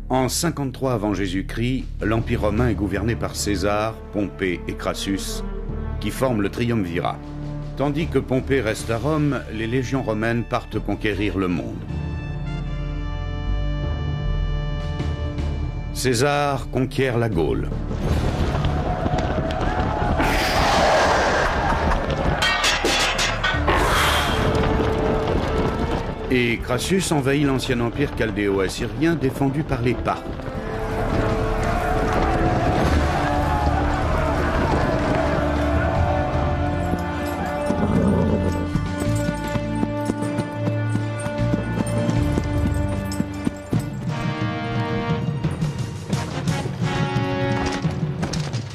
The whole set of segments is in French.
En 53 avant Jésus-Christ, l'Empire romain est gouverné par César, Pompée et Crassus, qui forment le triumvirat. Tandis que Pompée reste à Rome, les légions romaines partent conquérir le monde. César conquiert la Gaule. Et Crassus envahit l'ancien empire chaldéo-assyrien défendu par les Parthes.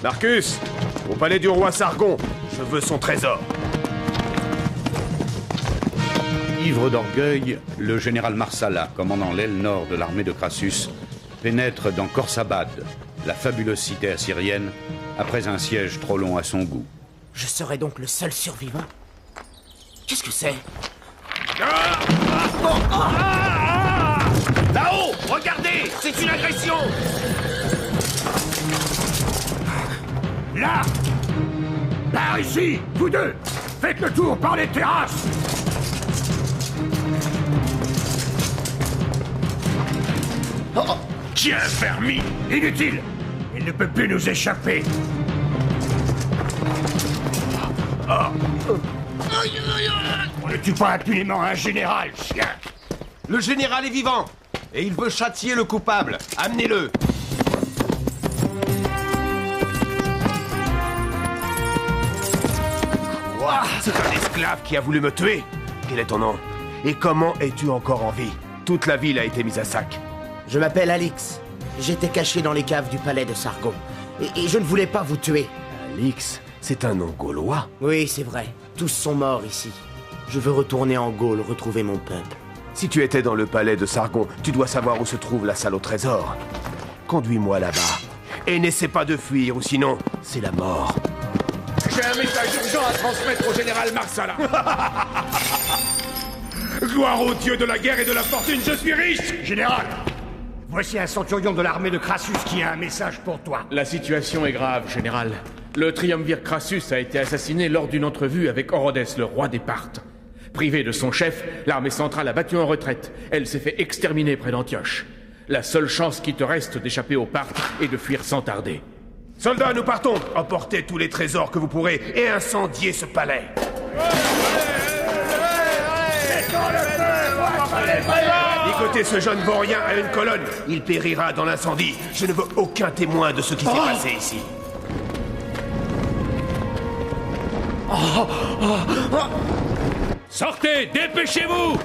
Marcus, au palais du roi Sargon, je veux son trésor. Ivre d'orgueil, le général Marsala, commandant l'aile nord de l'armée de Crassus, pénètre dans Khorsabad, la fabuleuse cité assyrienne, après un siège trop long à son goût. Je serai donc le seul survivant. Qu'est-ce que c'est? Là-haut, regardez, c'est une agression. Là! Par ici, vous deux! Faites le tour par les terrasses! Oh! Tiens, Fermi! Inutile! Il ne peut plus nous échapper! On ne tue pas impunément un général, chien! Le général est vivant, et il veut châtier le coupable. Amenez-le. C'est un esclave qui a voulu me tuer. Quel est ton nom? Et comment es-tu encore en vie? Toute la ville a été mise à sac. Je m'appelle Alix. J'étais caché dans les caves du palais de Sargon. Et je ne voulais pas vous tuer. Alix, c'est un nom gaulois. Oui, c'est vrai. Tous sont morts ici. Je veux retourner en Gaule, retrouver mon peuple. Si tu étais dans le palais de Sargon, tu dois savoir où se trouve la salle au trésor. Conduis-moi là-bas. Et n'essaie pas de fuir, ou sinon, c'est la mort. J'ai un message urgent à transmettre au général Marsala. Gloire aux dieux de la guerre et de la fortune, je suis riche. Général, voici un centurion de l'armée de Crassus qui a un message pour toi. La situation est grave, général. Le triumvir Crassus a été assassiné lors d'une entrevue avec Orodès, le roi des Parthes. Privée de son chef, l'armée centrale a battu en retraite. Elle s'est fait exterminer près d'Antioche. La seule chance qui te reste d'échapper aux Parthes est de fuir sans tarder. Soldats, nous partons. Emportez tous les trésors que vous pourrez et incendiez ce palais. Ligotez ce jeune vaurien à une colonne. Il périra dans l'incendie. Je ne veux aucun témoin de ce qui s'est passé ici. Sortez, dépêchez-vous!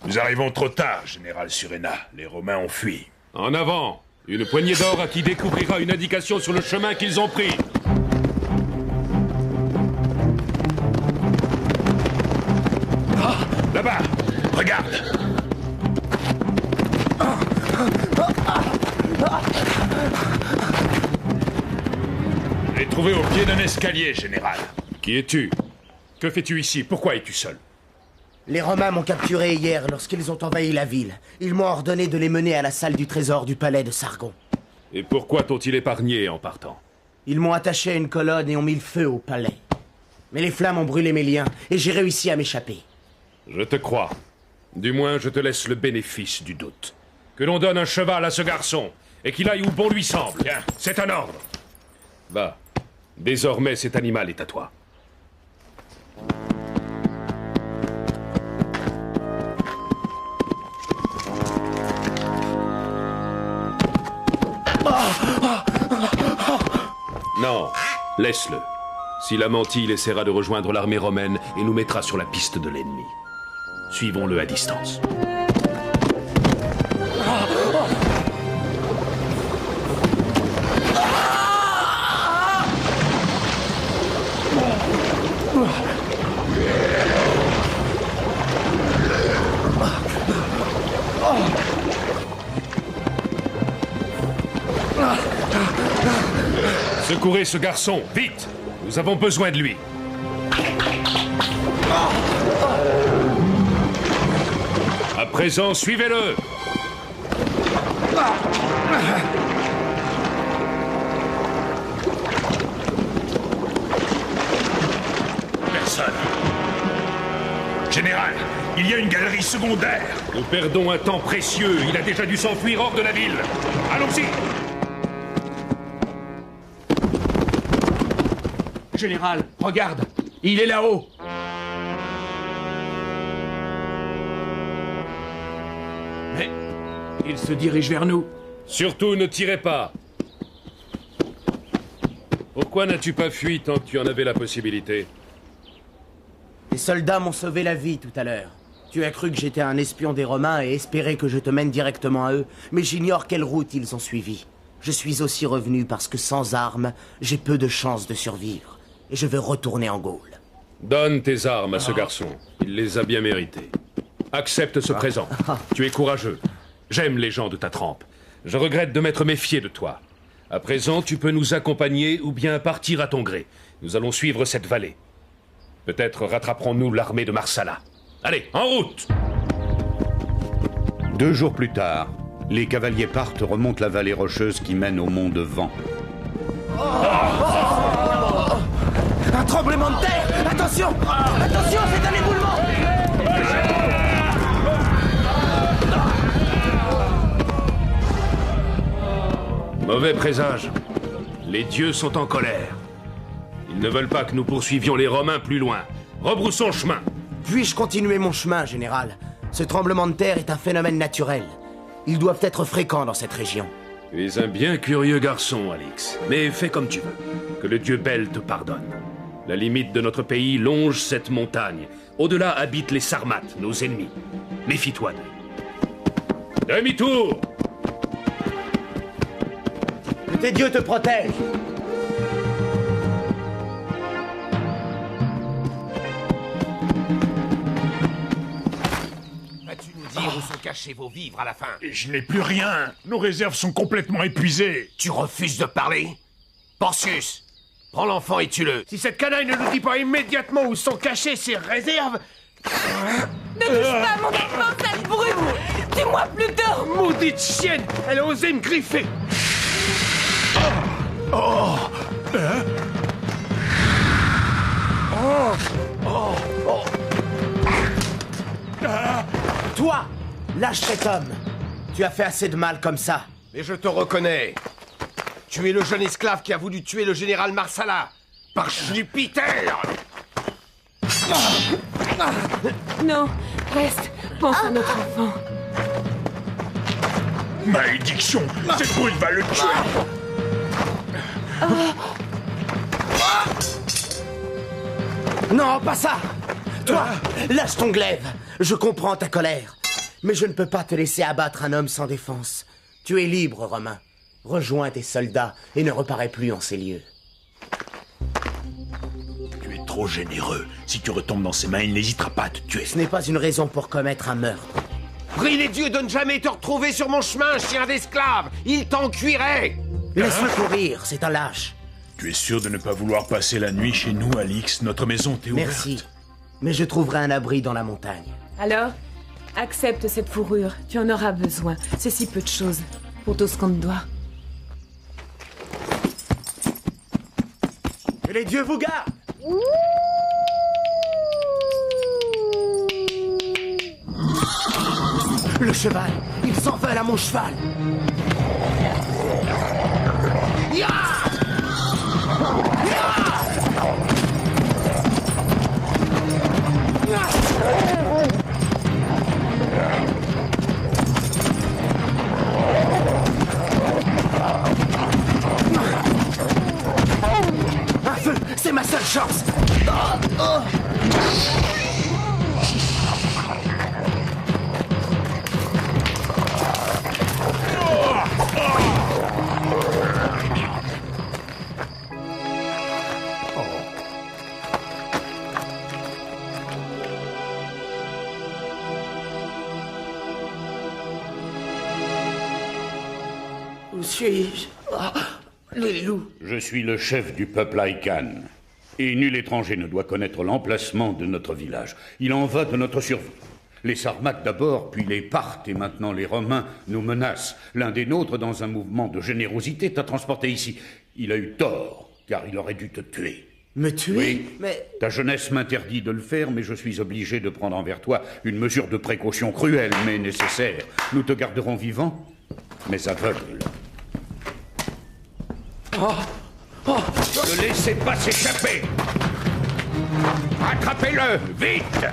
Nous arrivons trop tard, général Surena. Les Romains ont fui. En avant! Une poignée d'or à qui découvrira une indication sur le chemin qu'ils ont pris. Là-bas, regarde. Je l'ai trouvé au pied d'un escalier, général. Qui es-tu? Que fais-tu ici? Pourquoi es-tu seul? Les Romains m'ont capturé hier lorsqu'ils ont envahi la ville. Ils m'ont ordonné de les mener à la salle du trésor du palais de Sargon. Et pourquoi t'ont-ils épargné en partant? Ils m'ont attaché à une colonne et ont mis le feu au palais. Mais les flammes ont brûlé mes liens et j'ai réussi à m'échapper. Je te crois. Du moins, je te laisse le bénéfice du doute. Que l'on donne un cheval à ce garçon, et qu'il aille où bon lui semble. Tiens, c'est un ordre. Va. Désormais, cet animal est à toi. Non, laisse-le. S'il a menti, il essaiera de rejoindre l'armée romaine et nous mettra sur la piste de l'ennemi. Suivons-le à distance. Secourez ce garçon, vite! Nous avons besoin de lui. À présent, suivez-le! Personne. Général, il y a une galerie secondaire. Nous perdons un temps précieux. Il a déjà dû s'enfuir hors de la ville. Allons-y! Général, regarde! Il est là-haut! Mais il se dirige vers nous. Surtout ne tirez pas. Pourquoi n'as-tu pas fui tant que tu en avais la possibilité? Les soldats m'ont sauvé la vie tout à l'heure. Tu as cru que j'étais un espion des Romains et espéré que je te mène directement à eux, mais j'ignore quelle route ils ont suivi. Je suis aussi revenu parce que sans armes, j'ai peu de chances de survivre. Et je veux retourner en Gaule. Donne tes armes à ce garçon. Il les a bien méritées. Accepte ce présent. Tu es courageux. J'aime les gens de ta trempe. Je regrette de m'être méfié de toi. À présent, tu peux nous accompagner ou bien partir à ton gré. Nous allons suivre cette vallée. Peut-être rattraperons-nous l'armée de Marsala. Allez, en route! 2 jours plus tard, les cavaliers partent remontent la vallée rocheuse qui mène au mont de Vent. Un tremblement de terre! Attention! Attention, c'est un éboulement! Mauvais présage. Les dieux sont en colère. Ils ne veulent pas que nous poursuivions les Romains plus loin. Rebroussons chemin. Puis-je continuer mon chemin, général? Ce tremblement de terre est un phénomène naturel. Ils doivent être fréquents dans cette région. Tu es un bien curieux garçon, Alix. Mais fais comme tu veux. Que le dieu Bel te pardonne. La limite de notre pays longe cette montagne. Au-delà habitent les Sarmates, nos ennemis. Méfie-toi d'eux. Demi-tour! Que tes dieux te protègent! Vas-tu nous dire où sont cachés vos vivres à la fin? Je n'ai plus rien. Nos réserves sont complètement épuisées. Tu refuses de parler? Porcius, prends l'enfant et tue-le. Si cette canaille ne nous dit pas immédiatement où sont cachées ses réserves... Ne touche pas à mon enfant, sale brute! Tue-moi plutôt! Maudite chienne! Elle a osé me griffer! Toi, lâche cet homme! Tu as fait assez de mal comme ça. Mais je te reconnais. Tu es le jeune esclave qui a voulu tuer le général Marsala. Par Jupiter! Non, reste, pense à notre enfant. Malédiction! Cette brute va le tuer! Non, pas ça! Toi, lâche ton glaive! Je comprends ta colère. Mais je ne peux pas te laisser abattre un homme sans défense. Tu es libre, Romain. Rejoins tes soldats et ne reparais plus en ces lieux. Tu es trop généreux. Si tu retombes dans ses mains, il n'hésitera pas à te tuer. Ce n'est pas une raison pour commettre un meurtre. Prie les dieux de ne jamais te retrouver sur mon chemin, chien d'esclave! Il t'en cuirait! Laisse-le courir, c'est un lâche. Tu es sûr de ne pas vouloir passer la nuit chez nous, Alix? Notre maison t'est ouverte. Merci. Mais je trouverai un abri dans la montagne. Alors, accepte cette fourrure, tu en auras besoin. C'est si peu de choses pour tout ce qu'on te doit. Que les dieux vous gardent! Le cheval! Il s'envole à mon cheval! Ya! Un feu! C'est ma seule chance! suis-je? Oh, les loups. Je suis le chef du peuple Aïkan. Et nul étranger ne doit connaître l'emplacement de notre village. Il en va de notre survie. Les Sarmates d'abord, puis les Parthes et maintenant les Romains nous menacent. L'un des nôtres, dans un mouvement de générosité, t'a transporté ici. Il a eu tort, car il aurait dû te tuer. Me tuer? Oui, mais... Ta jeunesse m'interdit de le faire, mais je suis obligé de prendre envers toi une mesure de précaution cruelle, mais nécessaire. Nous te garderons vivant, mais aveugle. Ne laissez pas s'échapper! Attrapez-le, vite!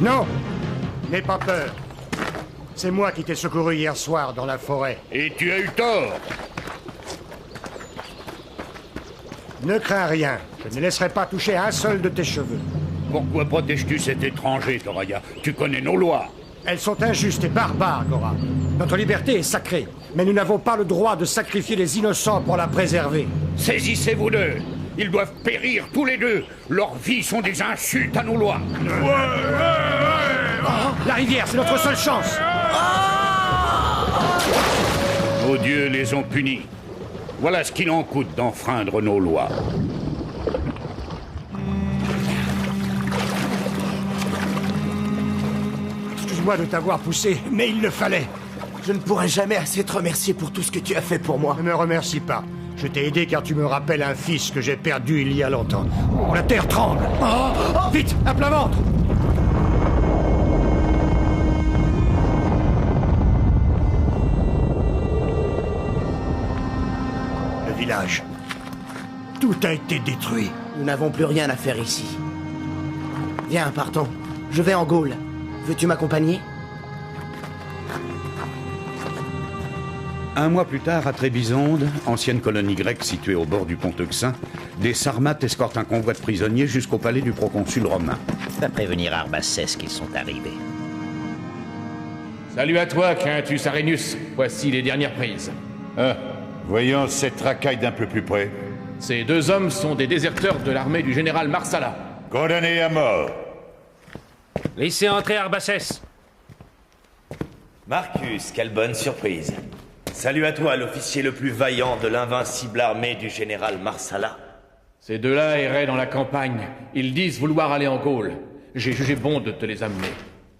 Non! N'aie pas peur. C'est moi qui t'ai secouru hier soir dans la forêt. Et tu as eu tort! Ne crains rien. Je ne laisserai pas toucher un seul de tes cheveux. Pourquoi protèges-tu cet étranger, Toraya? Tu connais nos lois. Elles sont injustes et barbares, Gora. Notre liberté est sacrée, mais nous n'avons pas le droit de sacrifier les innocents pour la préserver. Saisissez-vous d'eux! Ils doivent périr tous les deux! Leurs vies sont des insultes à nos lois! La rivière, c'est notre seule chance! Nos dieux les ont punis. Voilà ce qu'il en coûte d'enfreindre nos lois. Excuse-moi de t'avoir poussé, mais il le fallait. Je ne pourrai jamais assez te remercier pour tout ce que tu as fait pour moi. Ne me remercie pas. Je t'ai aidé car tu me rappelles un fils que j'ai perdu il y a longtemps. Oh, la terre tremble! Vite, à plat ventre! Le village. Tout a été détruit. Nous n'avons plus rien à faire ici. Viens, partons. Je vais en Gaule. Veux-tu m'accompagner? Un mois plus tard, à Trébizonde, ancienne colonie grecque située au bord du pont Euxin, des Sarmates escortent un convoi de prisonniers jusqu'au palais du proconsul romain. Va prévenir Arbacès qu'ils sont arrivés. Salut à toi, Quintus Arrhenius. Voici les dernières prises. Voyons cette racaille d'un peu plus près. Ces deux hommes sont des déserteurs de l'armée du général Marsala. Condamnés à mort. Laissez entrer Arbacès. Marcus, quelle bonne surprise. Salut à toi, l'officier le plus vaillant de l'invincible armée du général Marsala. Ces deux-là erraient dans la campagne. Ils disent vouloir aller en Gaule. J'ai jugé bon de te les amener.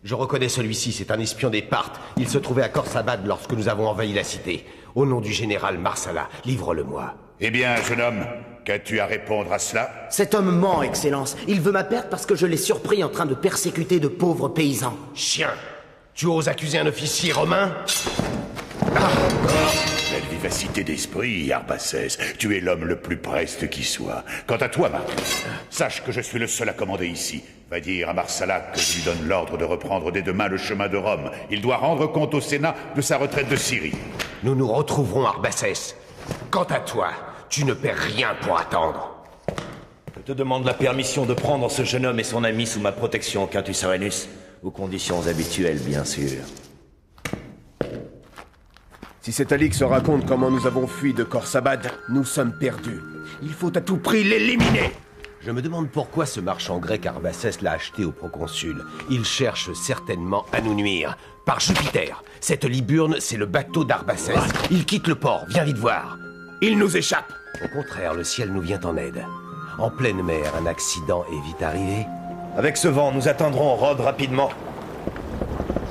Je reconnais celui-ci, c'est un espion des Parthes. Il se trouvait à Khorsabad lorsque nous avons envahi la cité. Au nom du général Marsala, livre-le-moi. Eh bien, jeune homme, qu'as-tu à répondre à cela? Cet homme ment, Excellence. Il veut ma perte parce que je l'ai surpris en train de persécuter de pauvres paysans. Chien! Tu oses accuser un officier romain? Quelle vivacité d'esprit, Arbacès. Tu es l'homme le plus preste qui soit. Quant à toi, Marcus, sache que je suis le seul à commander ici. Va dire à Marsala que je lui donne l'ordre de reprendre dès demain le chemin de Rome. Il doit rendre compte au Sénat de sa retraite de Syrie. Nous nous retrouverons, Arbacès. Quant à toi, tu ne perds rien pour attendre. Je te demande la permission de prendre ce jeune homme et son ami sous ma protection, Quintus Arrhenius. Aux conditions habituelles, bien sûr. Si cet Alix raconte comment nous avons fui de Khorsabad, nous sommes perdus. Il faut à tout prix l'éliminer. Je me demande pourquoi ce marchand grec Arbacès l'a acheté au proconsul. Il cherche certainement à nous nuire. Par Jupiter, cette Liburne, c'est le bateau d'Arbacès. Il quitte le port, viens vite voir. Il nous échappe. Au contraire, le ciel nous vient en aide. En pleine mer, un accident est vite arrivé. Avec ce vent, nous atteindrons Rhodes rapidement.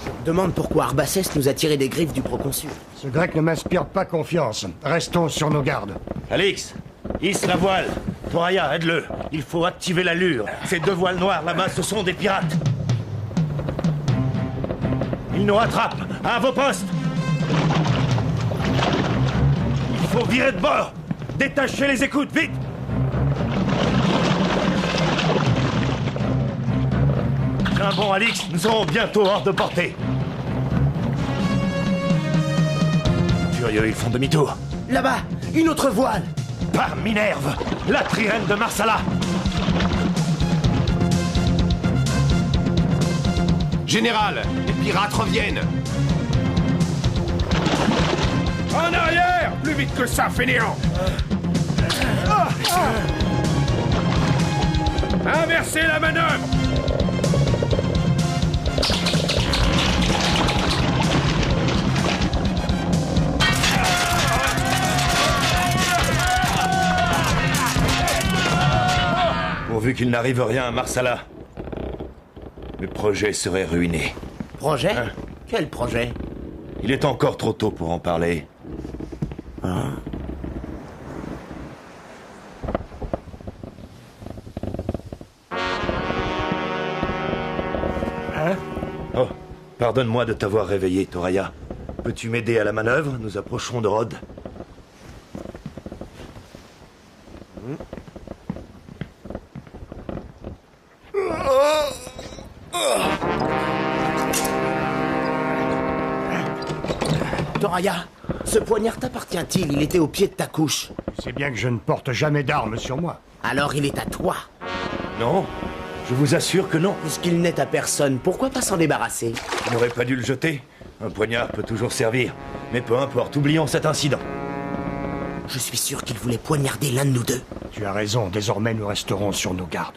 Je me demande pourquoi Arbacès nous a tiré des griffes du proconsul. Ce grec ne m'inspire pas confiance. Restons sur nos gardes. Alix, hisse la voile. Toraya, aide-le. Il faut activer l'allure. Ces deux voiles noires là-bas, ce sont des pirates. Ils nous rattrapent. À vos postes. Il faut virer de bord. Détachez les écoutes, vite. Tiens bon, Alix, nous serons bientôt hors de portée. Furieux, ils font demi-tour. Là-bas, une autre voile. Par Minerve, la trirème de Marsala. Général, les pirates reviennent. En arrière! Plus vite que ça, fainéant! Inversez la manœuvre! Pourvu qu'il n'arrive rien à Marsala, le projet serait ruiné. Projet? Quel projet? Il est encore trop tôt pour en parler. Oh, pardonne-moi de t'avoir réveillé, Toraya. Peux-tu m'aider à la manœuvre? Nous approcherons de Rhodes. Toraya, ce poignard t'appartient-il? Il était au pied de ta couche. C'est bien que je ne porte jamais d'armes sur moi. Alors il est à toi. Non, je vous assure que non. Puisqu'il n'est à personne, pourquoi pas s'en débarrasser? Tu n'aurais pas dû le jeter. Un poignard peut toujours servir. Mais peu importe, oublions cet incident. Je suis sûr qu'il voulait poignarder l'un de nous deux. Tu as raison, désormais nous resterons sur nos gardes.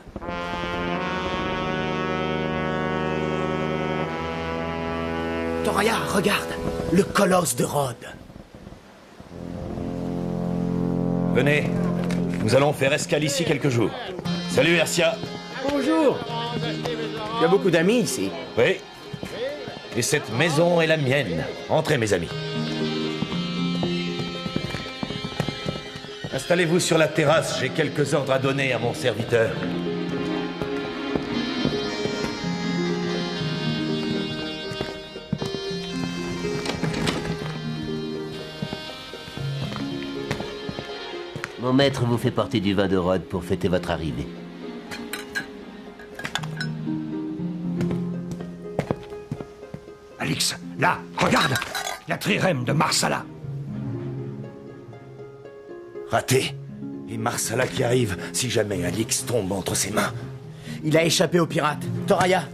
Toraya, regarde, le colosse de Rhodes. Venez, nous allons faire escale ici quelques jours. Salut, Hercia. Bonjour. Il y a beaucoup d'amis ici. Oui. Et cette maison est la mienne. Entrez, mes amis. Installez-vous sur la terrasse, j'ai quelques ordres à donner à mon serviteur. Mon maître vous fait porter du vin de Rhodes pour fêter votre arrivée. Alix, là, regarde! La trirème de Marsala. Raté. Et Marsala qui arrive, si jamais Alix tombe entre ses mains. Il a échappé aux pirates. Toraya,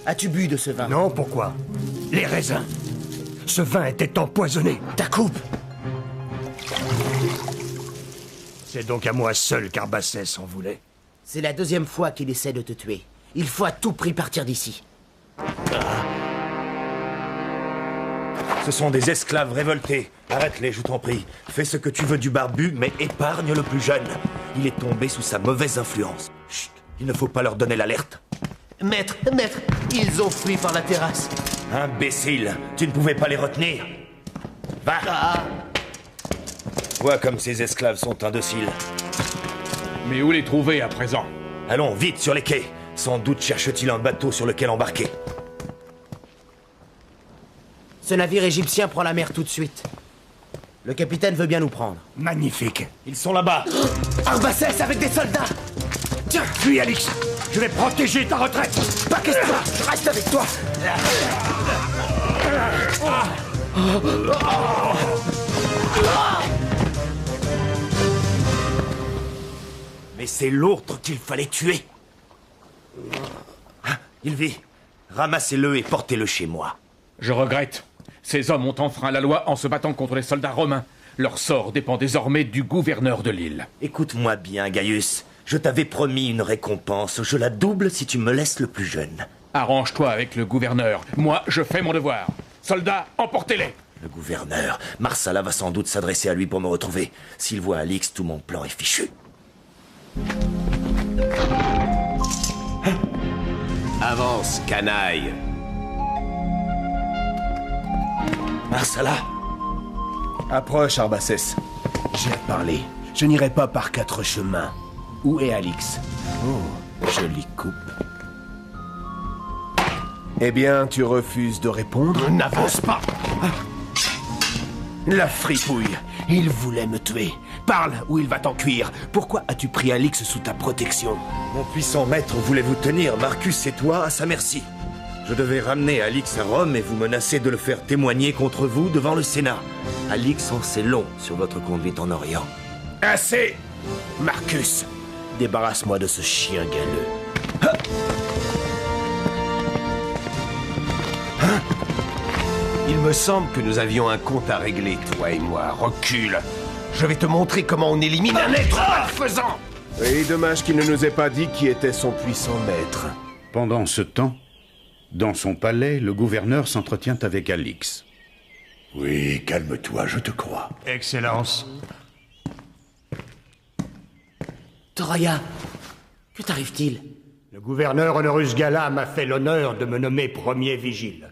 as-tu bu de ce vin? Non, pourquoi? Les raisins. Ce vin était empoisonné. Ta coupe! C'est donc à moi seul qu'Arbassès en voulait. C'est la deuxième fois qu'il essaie de te tuer. Il faut à tout prix partir d'ici. Ce sont des esclaves révoltés. Arrête-les, je t'en prie. Fais ce que tu veux du barbu, mais épargne le plus jeune. Il est tombé sous sa mauvaise influence. Chut, il ne faut pas leur donner l'alerte. Maître, ils ont fui par la terrasse. Imbécile, tu ne pouvais pas les retenir. Va. Vois comme ces esclaves sont indociles. Mais où les trouver à présent? Allons, vite sur les quais. Sans doute cherche-t-il un bateau sur lequel embarquer. Ce navire égyptien prend la mer tout de suite. Le capitaine veut bien nous prendre. Magnifique. Ils sont là-bas. Arbassès avec des soldats. Tiens, fuis, Alix. Je vais protéger ta retraite. Pas question, je reste avec toi. Mais c'est l'autre qu'il fallait tuer. Il vit. Ramassez-le et portez-le chez moi. Je regrette. Ces hommes ont enfreint la loi en se battant contre les soldats romains. Leur sort dépend désormais du gouverneur de l'île. Écoute-moi bien, Gaius. Je t'avais promis une récompense. Je la double si tu me laisses le plus jeune. Arrange-toi avec le gouverneur. Moi, je fais mon devoir. Soldats, emportez-les. Le gouverneur. Marsala va sans doute s'adresser à lui pour me retrouver. S'il voit Alix, tout mon plan est fichu. Avance, canaille. Marsala. Approche, Arbassès. J'ai à te parler. Je n'irai pas par 4 chemins. Où est Alix? Oh, jolie coupe. Eh bien, tu refuses de répondre? N'avance pas. La fripouille. Il voulait me tuer. Parle ou il va t'en cuire. Pourquoi as-tu pris Alix sous ta protection? Mon puissant maître voulait vous tenir, Marcus et toi, à sa merci. Je devais ramener Alix à Rome et vous menacer de le faire témoigner contre vous devant le Sénat. Alix en sait long sur votre conduite en Orient. Assez! Marcus, débarrasse-moi de ce chien galeux. Il me semble que nous avions un compte à régler, toi et moi. Recule. Je vais te montrer comment on élimine un être malfaisant. Et dommage qu'il ne nous ait pas dit qui était son puissant maître. Pendant ce temps, dans son palais, le gouverneur s'entretient avec Alix. Oui, calme-toi, je te crois. Excellence. Toraya, que t'arrive-t-il? Le gouverneur Honorus Gala m'a fait l'honneur de me nommer premier vigile.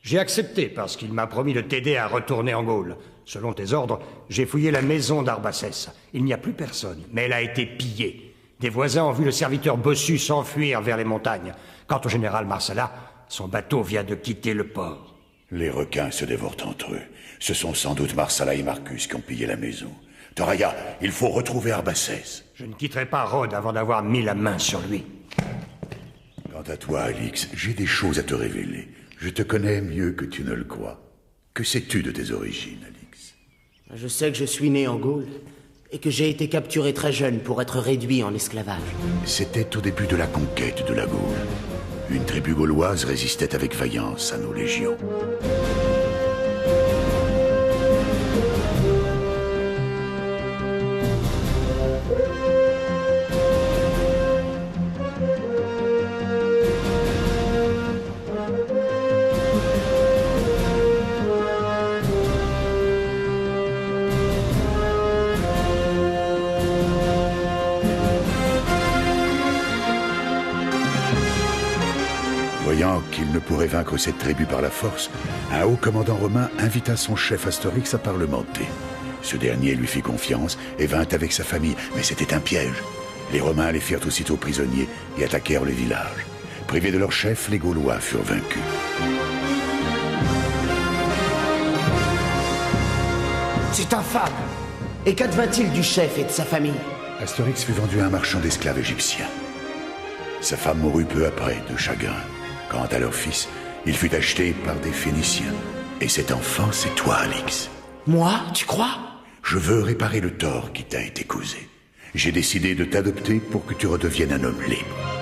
J'ai accepté parce qu'il m'a promis de t'aider à retourner en Gaule. Selon tes ordres, j'ai fouillé la maison d'Arbacès. Il n'y a plus personne, mais elle a été pillée. Des voisins ont vu le serviteur bossu s'enfuir vers les montagnes. Quant au général Marsala, son bateau vient de quitter le port. Les requins se dévorent entre eux. Ce sont sans doute Marsala et Marcus qui ont pillé la maison. Toraya, il faut retrouver Arbacès. Je ne quitterai pas Rhodes avant d'avoir mis la main sur lui. Quant à toi, Alix, j'ai des choses à te révéler. Je te connais mieux que tu ne le crois. Que sais-tu de tes origines, Alix? Je sais que je suis né en Gaule, et que j'ai été capturé très jeune pour être réduit en esclavage. C'était au début de la conquête de la Gaule. Une tribu gauloise résistait avec vaillance à nos légions. Voyant qu'il ne pourrait vaincre cette tribu par la force, un haut commandant romain invita son chef Astorix à parlementer. Ce dernier lui fit confiance et vint avec sa famille, mais c'était un piège. Les Romains les firent aussitôt prisonniers et attaquèrent le village. Privés de leur chef, les Gaulois furent vaincus. C'est infâme! Et qu'advint-il du chef et de sa famille? Astorix fut vendu à un marchand d'esclaves égyptien. Sa femme mourut peu après, de chagrin. Quant à leur fils, il fut acheté par des Phéniciens. Et cet enfant, c'est toi, Alix. Moi, tu crois? Je veux réparer le tort qui t'a été causé. J'ai décidé de t'adopter pour que tu redeviennes un homme libre.